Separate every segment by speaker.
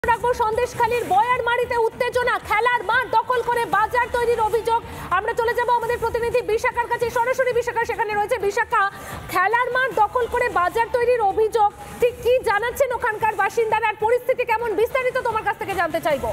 Speaker 1: সন্দেশখালীর বয়ারমারিতে উত্তেজনা, খেলার মাঠ দখল করে বাজার তৈরির অভিযোগ। আমরা চলে যাব আমাদের প্রতিনিধি বিশাখার কাছে, সরাসরি বিশাখা সেখানে রয়েছে। বিশাখা, খেলার মাঠ দখল করে বাজার তৈরির অভিযোগ, ঠিক কি জানাচ্ছেন ওখানকার বাসিন্দারা, আর পরিস্থিতি কেমন বিস্তারিত তোমার কাছ থেকে জানতে চাইবো।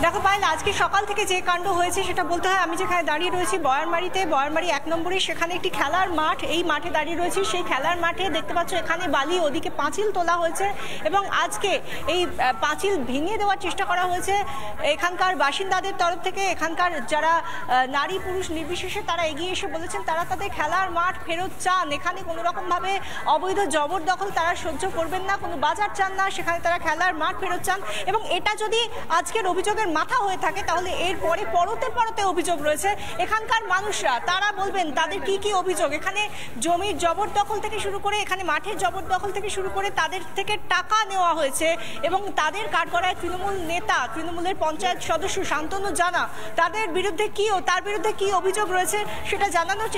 Speaker 2: দেখো পায়েল, আজকে সকাল থেকে যে কাণ্ড হয়েছে সেটা বলতে হয়। আমি যেখানে দাঁড়িয়ে রয়েছি বয়ারমারিতে, বয়ারমারি 1 নম্বরে, সেখানে একটি খেলার মাঠ, এই মাঠে দাঁড়িয়ে রয়েছি। সেই খেলার মাঠে দেখতে পাচ্ছ এখানে বালি, ওদিকে পাঁচিল তোলা হয়েছে এবং আজকে এই পাঁচিল ভেঙে দেওয়ার চেষ্টা করা হয়েছে এখানকার বাসিন্দাদের তরফ থেকে। এখানকার যারা নারী পুরুষ নির্বিশেষে তারা এগিয়ে এসে বলেছেন তারা তাদের খেলার মাঠ ফেরত চান। এখানে কোনো রকমভাবে অবৈধ জবরদখল তারা সহ্য করবেন না, কোনো বাজার চান না, সেখানে তারা খেলার মাঠ ফেরত চান। এবং এটা যদি আজকের অভিযোগের মাথা হয়ে থাকে তাহলে এরপরে পরতে অভিযোগ রয়েছে এখানকার মানুষরা। তারা বলবেন তাদের কি কি অভিযোগ। এখানে জমির জবরদখল থেকে শুরু করে, এখানে মাঠের জবরদখল থেকে শুরু করে তাদের থেকে টাকা নেওয়া হয়েছে এবং তাদের কাঠগড়ায় তৃণমূল নেতা, তৃণমূলের পঞ্চায়েত সদস্য শান্তনু জানা, তার বিরুদ্ধে কি অভিযোগ রয়েছে সেটা জানানোর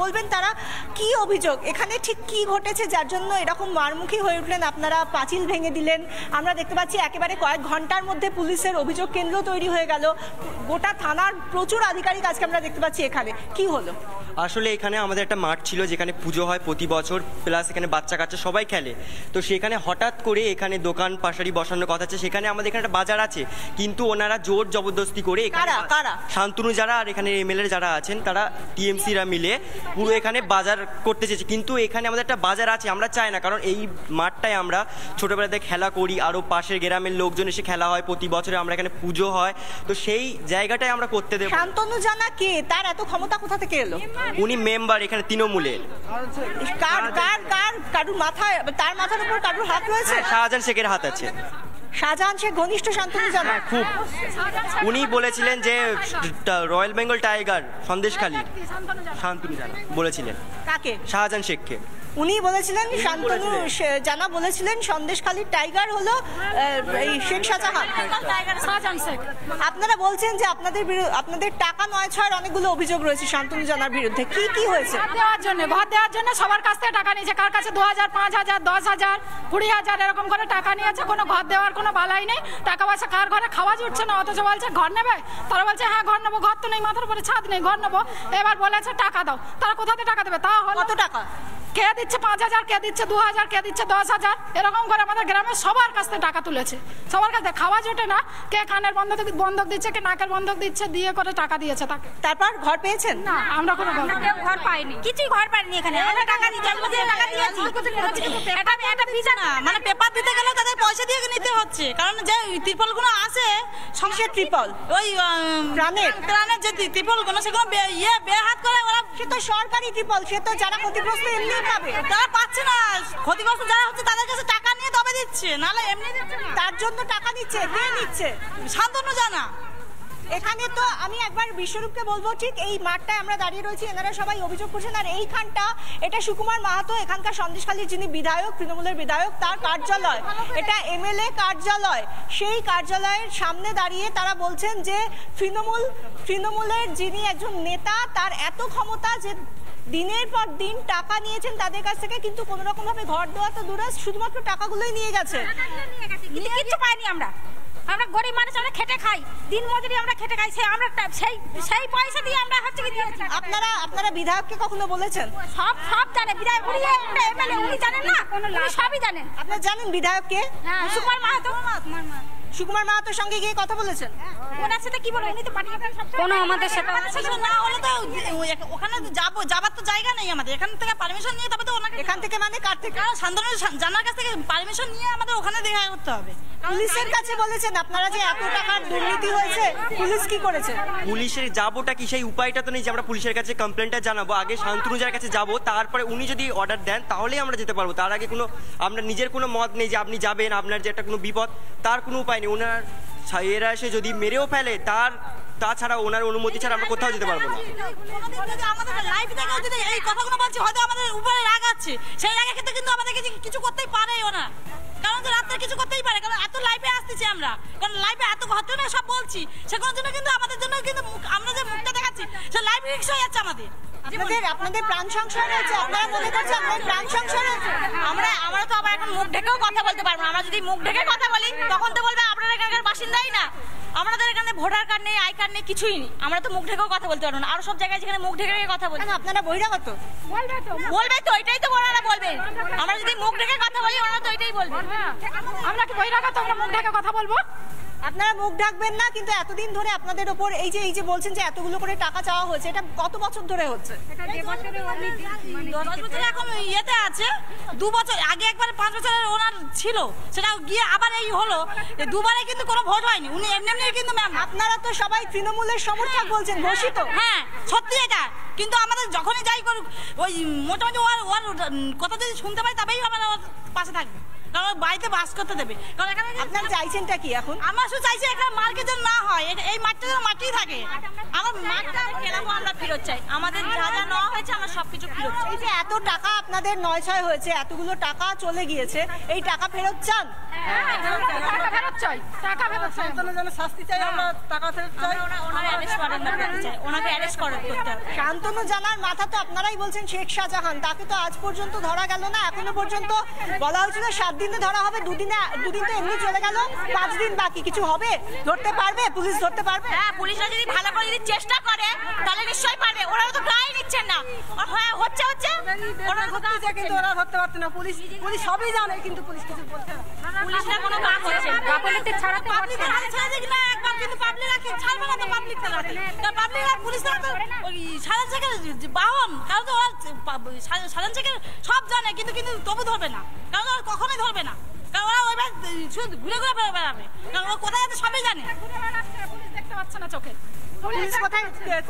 Speaker 2: বলবেন তারা। কি অভিযোগ, এখানে ঠিক কি ঘটেছে যার জন্য এরকম মারমুখী হয়ে উঠলেন আপনারা, পাঁচিল ভেঙে দিলেন। আমরা দেখতে পাচ্ছি একেবারে কয়েক ঘন্টার মধ্যে পুলিশের অভিযোগ কেন্দ্র তৈরি হয়ে গেল, গোটা থানার প্রচুর আধিকারিক আজকে আমরা দেখতে পাচ্ছি। এখানে কি হলো?
Speaker 3: আসলে এখানে আমাদের একটা মাঠ ছিল যেখানে পুজো হয় প্রতি বছর, প্লাস এখানে বাচ্চা কাচ্চা সবাই খেলে। তো সেখানে হঠাৎ করে এখানে দোকান পাশারি বসানোর কথা আছে। সেখানে আমাদের এখানে একটা বাজার আছে, কিন্তু ওনারা জোর জবরদস্তি করে, শান্তনু যারা আর এখানে এমএলএ যারা আছেন তারা টিএমসিরা মিলে পুরো এখানে বাজার করতে চেয়েছে। কিন্তু এখানে আমাদের একটা বাজার আছে, আমরা চাই না, কারণ এই মাঠটায় আমরা ছোটবেলাতে খেলা করি, আরও পাশের গ্রামের লোকজন এসে খেলা হয়, প্রতি বছরে আমরা এখানে পুজো হয়, তো সেই জায়গাটায় আমরা করতে দেব।
Speaker 2: শান্তনু জানা কে, তার এত ক্ষমতা কোথা থেকে এলো?
Speaker 3: উনি মেম্বার এখানে তৃণমূলের।
Speaker 2: কারুর মাথায়, তার মাথার উপর কারুর হাত রয়েছে?
Speaker 3: শাহজাহান শেখের হাত আছে।
Speaker 2: শাহজাহান শেখ ঘনিষ্ঠ শান্তনু জানা?
Speaker 3: খুব। উনি বলেছিলেন যে রয়্যাল বেঙ্গল টাইগার সন্দেশখালী, শান্তনু জানা বলেছিলেন।
Speaker 2: কাকে?
Speaker 3: শাহজাহান শেখকে। উনি
Speaker 2: বলেছিলেন, শান্তনু জানা বলেছিলেন সন্দেশখালীর টাইগার হলো এই শেখ শাহজাহান। আপনারা বলছেন যে আপনাদের টাকা নয় ছয়ের অনেকগুলো অভিযোগ রয়েছে শান্তনু জানার বিরুদ্ধে। কি হয়েছে?
Speaker 1: ঘর দেওয়ার জন্য সবার কাছ থেকে টাকা নিয়েছে, কার কাছে 2000, 5000, 10,000, 20,000 এরকম করে টাকা নিয়েছে। কোনো ঘর দেওয়ার কোনো বালাই নেই, টাকা পয়সা কার ঘরে খাওয়া জুটছে না, অথচ বলছে ঘর নেবে। তারা বলছে হ্যাঁ ঘর নেবো, ঘর তো নেই, মাথার উপরে ছাদ নেই, ঘর নেবো। এবার বলেছে টাকা দাও, তারা কোথা থেকে টাকা দেবে? তা হলো
Speaker 2: কত টাকা?
Speaker 1: কে দিচ্ছে 5000, কে দিচ্ছে 2000, কে দিচ্ছে 10,000, এরকম করে আমাদের গ্রামের সবার কাছ থেকে টাকা তুলেছে। সবার কাছে খাওয়া জোটে না, কে কানের বন্ধক দিচ্ছে, কে নাকের বন্ধক দিচ্ছে, দিয়ে করে টাকা দিয়েছে তাকে।
Speaker 2: তারপর ঘর পেয়েছেন?
Speaker 1: না, আমরা কোনো
Speaker 4: ঘর পাইনি, কিছুই ঘর পাইনি। এখানে আমরা টাকা দিয়েছি, টাকা দিয়েছি। এটা বিজা না, মানে পেপার দিতে গেলে তাদের পয়সা দিয়ে নিতে হচ্ছে, কারণ যে ত্রিপলগুলো আসে সংসদ ত্রিপল, ওই প্রাণের যে ত্রিপলগুলো সেগুলো বেহাত করে ওরা,
Speaker 2: সে তো সরকারি ত্রিপল, সে তো যারা ক্ষতিগ্রস্ত এমনি পাবে,
Speaker 4: তারা পাচ্ছে না। ক্ষতিগ্রস্ত যারা হচ্ছে তাদের কাছে টাকা নিয়ে তবে দিচ্ছে, নাহলে এমনি দিচ্ছে না।
Speaker 2: তার জন্য টাকা দিচ্ছে, কে নিচ্ছে?
Speaker 4: শান্তনু জানা।
Speaker 2: এখানে তো আমি একবার বিশ্বরূপকে বলবো, ঠিক এই মাঠটায় আমরা দাঁড়িয়ে রয়েছি, এনারা সবাই অভিযোগ করছেন। আর এইখানটা, এটা সুকুমার মাহাতো, এখানকার সন্দেশখালীর যিনি বিধায়ক, তৃণমূলের বিধায়ক, তার কার্যালয়, এটা এমএলএ কার্যালয়। সেই কার্যালয়ের সামনে দাঁড়িয়ে তারা বলছেন যে তৃণমূলের যিনি একজন নেতা, তার এত ক্ষমতা যে দিনের পর দিন টাকা নিয়েছেন তাদের কাছ থেকে, কিন্তু কোন রকম ভাবে ঘর দেওয়া তো দূরে, শুধুমাত্র টাকাগুলোই নিয়ে গেছে।
Speaker 4: কিছু পাইনি আমরা গরিব মানুষ, আমরা খেটে খাই, দিন মজুরি আমরা খেটে খাই, সেই পয়সা দিয়ে আমরা হচ্ছে কি দিয়েছি।
Speaker 2: আপনারা বিধায়ককে কখনো বলেছেন?
Speaker 4: সব জানে বিধায়ক, উনি জানেন না, সবই জানেন।
Speaker 2: আপনারা জানেন বিধায়ককে?
Speaker 4: সুকুমার মাহাতো।
Speaker 2: সুকুমার মাহাতোর সঙ্গে গিয়ে কথা বলেছেন?
Speaker 4: ওনার সাথে কি বলবো, উনি তো পার্টি কোনো আমাদের সাথে না হলে তো ওখানে যাবার তো জায়গা নেই আমাদের। এখান থেকে পারমিশন নিয়ে তবে তো ওনাকে,
Speaker 2: এখান থেকে মানে কার থেকে?
Speaker 4: শান্তনু জানার কাছ থেকে পারমিশন নিয়ে আমাদের ওখানে দেখা করতে হবে।
Speaker 2: পুলিশের কাছে বলেছেন আপনারা যে এত টাকার দুর্নীতি হয়েছে, পুলিশ কি করেছে?
Speaker 3: পুলিশের যাবোটা কি, সেই উপায়টা তো নেই যে আমরা পুলিশের কাছে কমপ্লেনটা জানাবো। আগে শান্তনু যার কাছে যাবো, তারপরে উনি যদি অর্ডার দেন তাহলেই আমরা যেতে পারবো। তার আগে কোনো আমরা নিজের কোনো মত নেই যে আপনি যাবেন, আপনার যে একটা কোনো বিপদ, তার কোনো উপায় নেই। ওনার এরা এসে যদি মেরেও ফেলে, তাছাড়া ওনার অনুমতি ছাড়া আমরা কোথাও যেতে পারবো না।
Speaker 4: আমাদের লাইফ থেকে যদি এই কথাগুলো বলছি, হয়তো আমাদের উপরে রাগ আছে, সেই রাগের ক্ষেত্রে কিন্তু আমাদেরকে কিছু করতেই পারে ওনা, কারণ যে রাত্রে কিছু করতেই পারে, কারণ এত লাইফে আসতেছি আমরা, কারণ লাইফে এত ঘটনা সব বলছি, সেগুলোর জন্য কিন্তু আমাদের জন্য কিন্তু আমরা যে মুখটা দেখাচ্ছি সে লাইফ রিস্ক হয়ে যাচ্ছে আমাদের।
Speaker 2: আপনাদের প্রাণ সংশয় রয়েছে, আপনারা মনে করছেন আপনাদের প্রাণ সংশয় রয়েছে?
Speaker 4: আমরা তো আবার এখন মুখ ঢেকেও কথা বলতে পারবো না। আমরা যদি মুখ ঢেকে কথা বলি তখন তো বলবে আপনারা এখানকার বাসিন্দাই না। আমাদের এখানে ভোটার কার্ড নেই, আই কার্ড নেই, কিছুই নেই। আমরা তো মুখ ঢেকেও কথা বলতে পারবো না। আরো সব জায়গায় যেখানে মুখ ঢেকে কথা বলি।
Speaker 2: আপনারা বহিরাগত
Speaker 4: বলবে তো, এটাই তো ওনারা বলবে। আমরা যদি মুখ ঢেকে কথা বলি ওনারা তো এটাই বলবে।
Speaker 1: আমরা কি বহিরাগত? আমরা মুখ ঢেকে কথা বলবো?
Speaker 2: আপনারা মুখ ঢাকবেন না, কিন্তু এতদিন ধরে আপনাদের উপর এই যে বলছেন যে এতগুলো করে টাকা চাওয়া হয়েছে, এটা কত বছর ধরে হচ্ছে?
Speaker 4: 10 বছর এখন ইয়েতে আছে। 2 বছর আগে একবার 5 বছরের ওনার ছিল, সেটা গিয়ে আবার এই হলো। দুবারে কিন্তু কোনো ভোট হয়নি। উনি এমনি কিন্তু ম্যাম,
Speaker 2: আপনারা তো সবাই তৃণমূলের সমর্থক বলছেন, ঘোষিত।
Speaker 4: হ্যাঁ সত্যি এটা, কিন্তু আমাদের যখনই যাই করুক ওই মোটামুটি ওর কথা যদি শুনতে পাই তবেই আমরা ওর পাশে থাকবে, কারণ বাড়িতে বাস করতে দেবে। কারণ এখানে
Speaker 2: আপনার চাইছেনটা কি এখন?
Speaker 4: আমার শুধু চাইছি এখানে মার্কেট যেন না হয়, এই মাঠটা যেন মাঠেই থাকে। আমার মাঠটা কেনাবো, আমরা ফেরত চাই। আমাদের যা যা নেওয়া হয়েছে আমরা সবকিছু ফেরত চাই।
Speaker 2: এই যে এত টাকা আপনাদের নয় হয়েছে, এতগুলো টাকা চলে গিয়েছে, এই টাকা ফেরত চান?
Speaker 1: টাকা ফেরত চাই, টাকা ফেরত চাই।
Speaker 2: শাস্তি চাই, আমরা টাকা ফেরত চাই।
Speaker 4: ওনাকে অ্যারেস্ট করেন না, চাই ওনাকে অ্যারেস্ট করতে হবে।
Speaker 2: শান্তনু জানার মাথা তো আপনারাই বলছেন শেখ শাহজাহান, তাকে তো আজ পর্যন্ত ধরা গেল না। এখনো পর্যন্ত বলা হয়েছিল 7 দিনে ধরা হবে, দুদিন তো এমনি চলে গেল, 5 দিন বাকি। কিছু হবে? ধরতে পারবে পুলিশ? ধরতে পারবে?
Speaker 4: হ্যাঁ, পুলিশরা যদি ভালো করে যদি চেষ্টা করে তাহলে নিশ্চয়ই পারবে। ওরা তো প্রায় নিচ্ছেন না। হ্যাঁ হচ্ছে ওরা
Speaker 2: ধরতে, কিন্তু ওরা ধরতে পারছে না। পুলিশ সবই জানে, কিন্তু পুলিশ কিছু বলছে না।
Speaker 4: পুলিশরা কোনো কাজ করছে না। পাবলিককে ছাড়াতে পারছে না। ছেড়ে দিক না একবার, কিন্তু পাবলিকরা ছাড়বে না তো পাবলিক ছাড়াতে। কারণ পাবলিকরা পুলিশরা তো ওই সাধারণ থেকে বাহন, কারণ তো ওরা সাধারণ থেকে সব জানে, কিন্তু তবু ধরবে না। কারণ ওরা কখনোই ধরবে না, কারণ ওরা ওইবার শুধু ঘুরে বেড়াবে। কারণ ওরা কোথায় আছে সবই জানে।
Speaker 1: পুলিশ দেখতে পাচ্ছে না চোখে।
Speaker 2: পুলিশ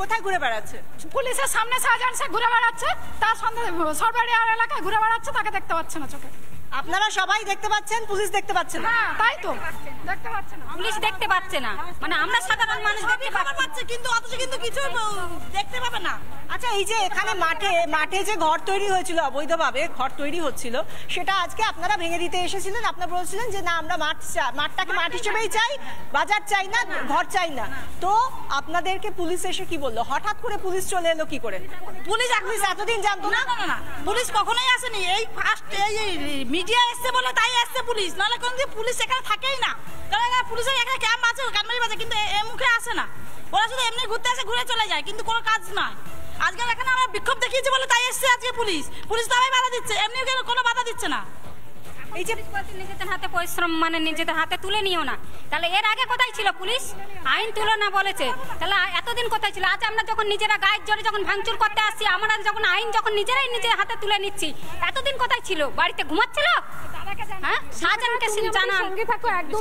Speaker 2: কোথায় ঘুরে বেড়াচ্ছে?
Speaker 1: পুলিশের সামনে শাহজাহান শেখ ঘুরে বেড়াচ্ছে, তার সঙ্গে সরবারি এলাকায় ঘুরে বেড়াচ্ছে, তাকে দেখতে পাচ্ছে না চোখে।
Speaker 2: আপনারা সবাই দেখতে পাচ্ছেন, পুলিশ দেখতে পাচ্ছে না?
Speaker 1: হ্যাঁ তাই তো, দেখতে পাচ্ছে না,
Speaker 4: পুলিশ দেখতে পাচ্ছে না। মানে আমরা সাধারণ মানুষ দেখতে পাচ্ছে, কিন্তু অথচ কিন্তু কিছু দেখতে পাবে না।
Speaker 2: আচ্ছা, এই যে এখানে মাঠে যে ঘর তৈরি হয়েছিল, অবৈধভাবে ঘর তৈরি হচ্ছিল, সেটা আজকে আপনারা ভেঙে দিতে এসেছিলেন। আপনারা বলছিলেন যে না, আমরা মাঠটাকে মাঠ হিসেবেই চাই, বাজার চাই না, ঘর চাই না। তো আপনাদেরকে পুলিশ এসে কি বললো? হঠাৎ করে পুলিশ চলে এলো কি করে?
Speaker 4: পুলিশ
Speaker 2: এতদিন জানতো না?
Speaker 4: না, পুলিশ কখনোই আসেনি। এই ফার্স্ট এই মিডিয়া এসছে বলে তাই আসছে পুলিশ, নাহলে কোনদিন পুলিশ এখানে থাকেই না। কারণ পুলিশের এখানে ক্যাম্প আছে, ক্যাম্পের বাজে, কিন্তু এ মুখে আসে না। ওরা শুধু এমনি ঘুরতে আসে, ঘুরে চলে যায়, কিন্তু কোনো কাজ নয়। আজকে এখানে আমরা বিক্ষোভ দেখিয়েছি বলে তাই এসছে আজকে পুলিশ তাই বাধা দিচ্ছে, এমনি কোনো বাধা দিচ্ছে না।
Speaker 2: এই যে
Speaker 5: নিজেদের হাতে পরিশ্রম, মানে নিজেদের হাতে তুলে নিও না, তাহলে এর আগে কোথায় ছিল পুলিশ? আইন তুলো না বলেছে, তাহলে এতদিন কোথায় ছিল? আজ আমরা যখন নিজেরা গায়ের জোরে যখন ভাঙচুর করতে আসছি, আমরা যখন আইন যখন নিজেরাই নিজের হাতে তুলে নিচ্ছি, এতদিন কোথায় ছিল? বাড়িতে ঘুমাচ্ছিল? হ্যাঁ, শাহজাহানকে জানান
Speaker 6: সঙ্গে থাকো একদম।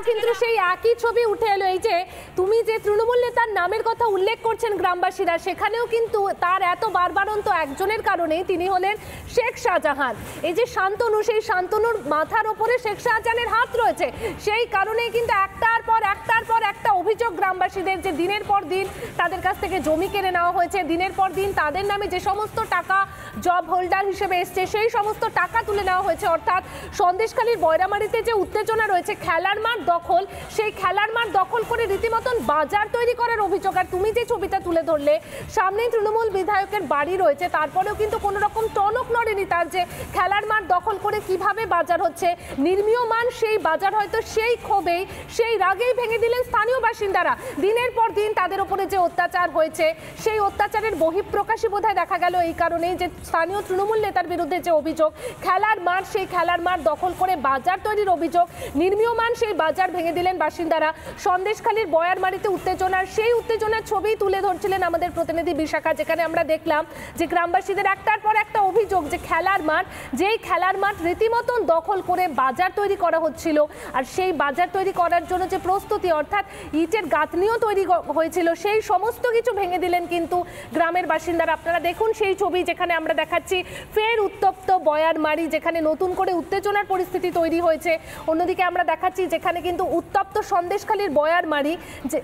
Speaker 6: কিন্তু সেই একই ছবি উঠে এলো। এই যে তুমি যে তৃণমূল নেতার নামের কথা উল্লেখ করছেন গ্রামবাসীরা, সেখানেও কিন্তু তার এত বারবারন্ত একজনের কারণেই, তিনি হলেন শেখ শাহজাহান। এই যে শান্তনু, সেই শান্তনুর মাথার ওপরে শেখ শাহজাহানের হাত রয়েছে। সেই কারণেই কিন্তু একটার পর একটা অভিযোগ গ্রামবাসীদের, যে দিনের পর দিন তাদের কাছ থেকে জমি কেড়ে নেওয়া হয়েছে, দিনের পর দিন তাদের নামে যে সমস্ত টাকা জব হোল্ডার হিসেবে এসছে সেই সমস্ত টাকা তুলে নেওয়া হয়েছে। অর্থাৎ সন্দেশখালীর বয়রামারিতে যে উত্তেজনা রয়েছে, খেলার মাঠ দখল, সেই খেলার মাঠ দখল করে রীতিমতন বাজার তৈরি করার অভিযোগ। আর তুমি যে ছবিটা তুলে ধরলে, সামনেই তৃণমূল বিধায়কের বাড়ি রয়েছে, তারপরেও কিন্তু কোনো রকম টনক নড়েনি তার, যে খেলার মাঠ দখল করে কিভাবে বাজার হচ্ছে। নির্মীয়মান সেই বাজার হয়তো সেই ক্ষোভেই, সেই রাগেই ভেঙে দিলেন স্থানীয় বাসিন্দারা। দিনের পর দিন তাদের উপরে যে অত্যাচার হয়েছে, সেই অত্যাচারের বহিঃপ্রকাশই বোধহয় দেখা গেল এই কারণেই, যে স্থানীয় তৃণমূল নেতার বিরুদ্ধে যে অভিযোগ, খেলার মাঠ, সেই খেলার মাঠ দখল করে বাজার তৈরির অভিযোগ, নির্মীয়মান সেই বাজার ভেঙে দিলেন বাসিন্দারা। সন্দেশখালীর বয়ারমারিতে উত্তেজনার, সেই উত্তেজনার ছবি তুলে ধরছিলেন আমাদের প্রতিনিধি বিশাখা, যেখানে আমরা দেখলাম যে গ্রামবাসীদের একটার পর একটা অভিযোগ, যে খেলার মাঠ, যেই খেলার মাঠ রীতিমতন দখল করে বাজার তৈরি করা হচ্ছিল। আর সেই বাজার তৈরি করার জন্য যে প্রস্তুতি, অর্থাৎ ইটের গাঁথনিও তৈরি হয়েছিল, সেই সমস্ত কিছু ভেঙে দিলেন কিন্তু গ্রামের বাসিন্দারা। আপনারা দেখুন সেই ছবি, যেখানে আমরা দেখাচ্ছি ফের উত্তপ্ত বয়ারমারি, যেখানে নতুন করে উত্তেজনার পরিস্থিতি তৈরি হয়েছে। অন্যদিকে আমরা দেখাচ্ছি যেখানে কিন্তু উত্তপ্ত সন্দেশখালীর বয়ারমারি, যে